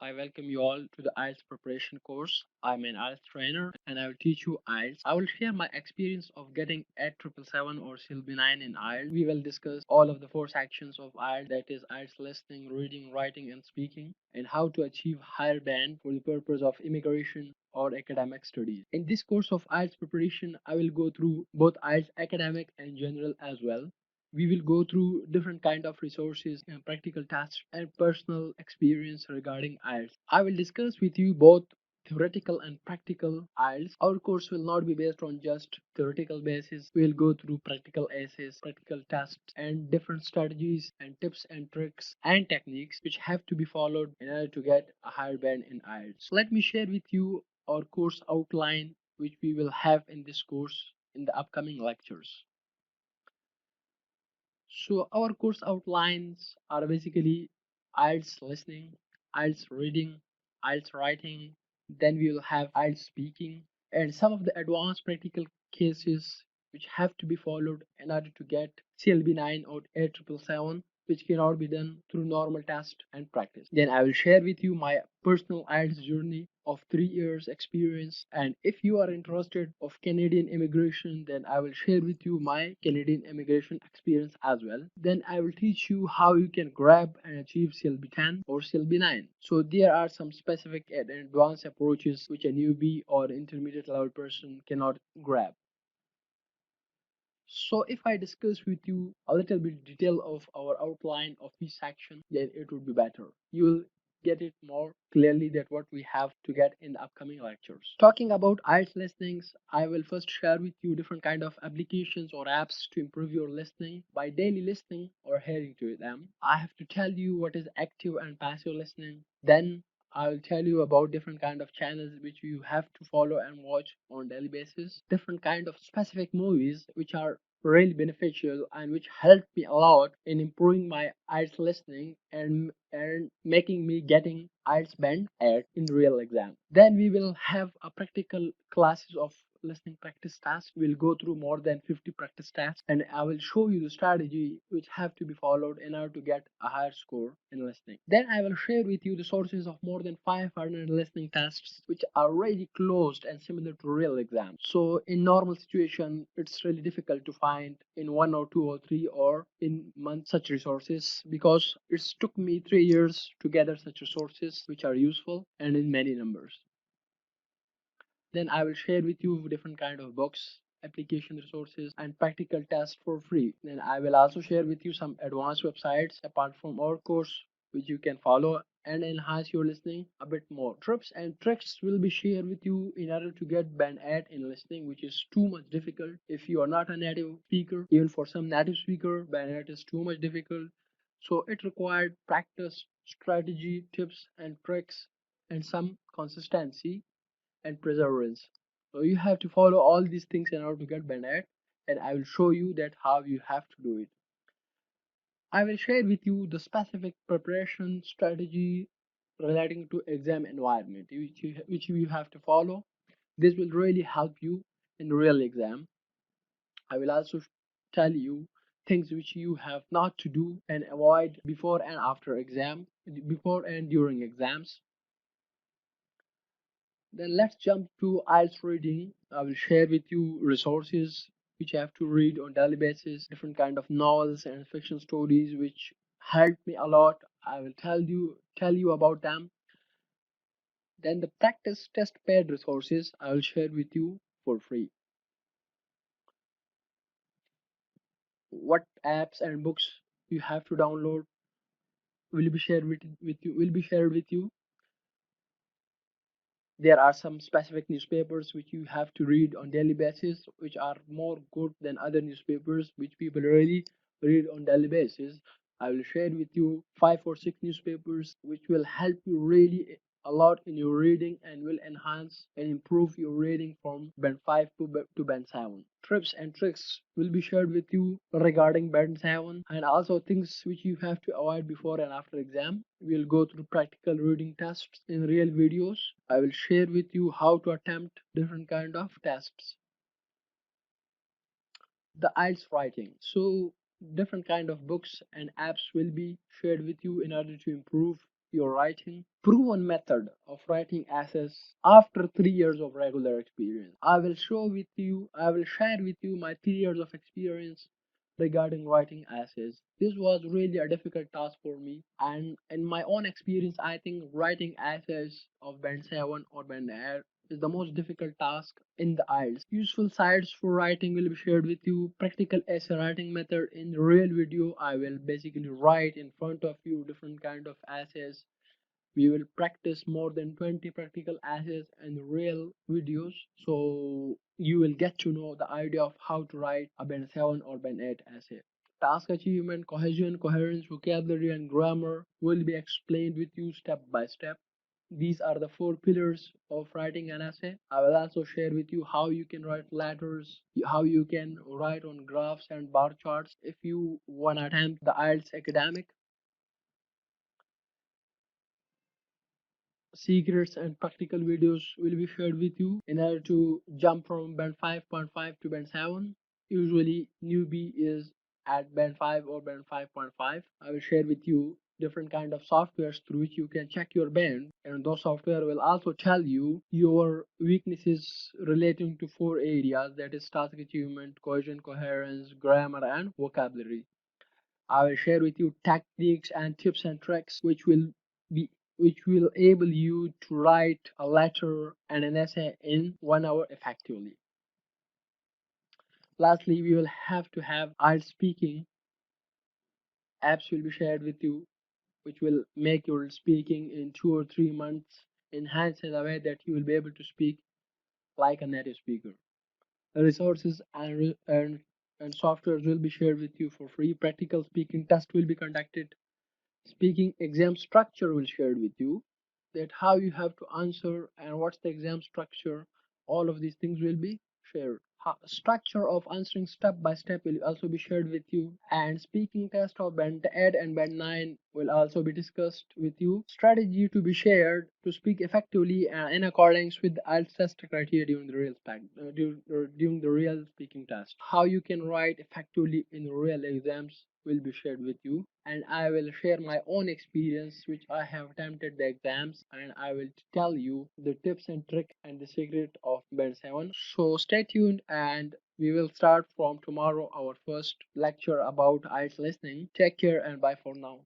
I welcome you all to the IELTS preparation course. I'm an IELTS trainer and I will teach you IELTS. I will share my experience of getting 8777 or CLB9 in IELTS. We will discuss all of the four sections of IELTS, that is IELTS listening, reading, writing, and speaking, and how to achieve higher band for the purpose of immigration or academic studies. In this course of IELTS preparation, I will go through both IELTS academic and general as well. We will go through different kind of resources and practical tasks and personal experience regarding IELTS. I will discuss with you both theoretical and practical IELTS. Our course will not be based on just theoretical basis. We will go through practical essays, practical tests, and different strategies and tips and tricks and techniques which have to be followed in order to get a higher band in IELTS. Let me share with you our course outline which we will have in this course in the upcoming lectures. So our course outlines are basically IELTS listening, IELTS reading, IELTS writing, then we will have IELTS speaking, and some of the advanced practical cases which have to be followed in order to get CLB9 or 8777, which cannot be done through normal test and practice. Then I will share with you my personal IELTS journey of 3 years experience, and if you are interested of Canadian immigration, then I will share with you my Canadian immigration experience as well. Then I will teach you how you can grab and achieve CLB10 or CLB9. So there are some specific and advanced approaches which a newbie or intermediate level person cannot grab. So if I discuss with you a little bit detail of our outline of each section, then it would be better. You will get it more clearly that what we have to get in the upcoming lectures. Talking about IELTS listenings, I will first share with you different kind of applications or apps to improve your listening by daily listening or hearing to them. I have to tell you what is active and passive listening. Then I'll tell you about different kind of channels which you have to follow and watch on daily basis. Different kind of specific movies which are really beneficial and which helped me a lot in improving my IELTS listening and making me getting IELTS band at in real exam. Then we will have a practical classes of listening practice tasks. We'll go through more than 50 practice tasks and I will show you the strategy which have to be followed in order to get a higher score in listening. Then I will share with you the sources of more than 500 listening tests which are really closed and similar to real exams. So in normal situation, it's really difficult to find in one or two or three or in months such resources because it's took me 3 years to gather such resources which are useful and in many numbers. Then I will share with you different kind of books, application resources, and practical tests for free. Then I will also share with you some advanced websites apart from our course which you can follow and enhance your listening a bit more. Tips and tricks will be shared with you in order to get band 8 in listening, which is too much difficult if you are not a native speaker. Even for some native speaker, band 8 is too much difficult. So it required practice, strategy, tips and tricks, and some consistency and perseverance. So you have to follow all these things in order to get Band-Aid, and I will show you that how you have to do it. I will share with you the specific preparation strategy relating to exam environment which you have to follow. This will really help you in real exam. I will also tell you things which you have not to do and avoid before and after exam, before and during exams. Then let's jump to IELTS reading. I will share with you resources which I have to read on daily basis, different kind of novels and fiction stories which helped me a lot. I will tell you about them. Then the practice test paid resources I will share with you for free. What apps and books you have to download will be shared with you. There are some specific newspapers which you have to read on daily basis which are more good than other newspapers which people really read on daily basis. I will share with you 5 or 6 newspapers which will help you really a lot in your reading and will enhance and improve your reading from band 5 to band 7. Tips and tricks will be shared with you regarding band 7 and also things which you have to avoid before and after exam. We'll go through practical reading tests in real videos. I will share with you how to attempt different kind of tests. The IELTS writing. So different kind of books and apps will be shared with you in order to improve your writing. Proven method of writing essays after 3 years of regular experience. I will share with you my 3 years of experience regarding writing essays. This was really a difficult task for me, and in my own experience, I think writing essays of band 7 or band 8 is the most difficult task in the Ielts. Useful sites for writing will be shared with you. Practical essay writing method in the real video. I will basically write in front of you different kind of essays. We will practice more than 20 practical essays and real videos, so you will get to know the idea of how to write a band 7 or band 8 essay. Task achievement, cohesion, coherence, vocabulary, and grammar will be explained with you step by step. These are the four pillars of writing an essay. I will also share with you how you can write letters, how you can write on graphs and bar charts if you want to attempt the IELTS academic. Secrets and practical videos will be shared with you in order to jump from band 5.5 to band 7. Usually newbie is at band 5 or band 5.5. I will share with you different kind of softwares through which you can check your band, and those software will also tell you your weaknesses relating to four areas, that is task achievement, cohesion, coherence, grammar, and vocabulary. I will share with you techniques and tips and tricks be which will enable you to write a letter and an essay in 1 hour effectively. Lastly, we will have to have IELTS speaking apps will be shared with you, which will make your speaking in 2 or 3 months enhanced in a way that you will be able to speak like a native speaker. The resources and softwares will be shared with you for free. Practical speaking test will be conducted. Speaking exam structure will share with you, that how you have to answer and what's the exam structure. All of these things will be shared. Structure of answering step by step will also be shared with you, and speaking test of band 8 and band 9 will also be discussed with you. Strategy to be shared to speak effectively and in accordance with the IELTS test criteria during the real speaking test. How you can write effectively in real exams will be shared with you, and I will share my own experience which I have attempted the exams, and I will tell you the tips and trick and the secret of band 7. So stay tuned, and we will start from tomorrow our first lecture about IELTS listening. Take care and bye for now.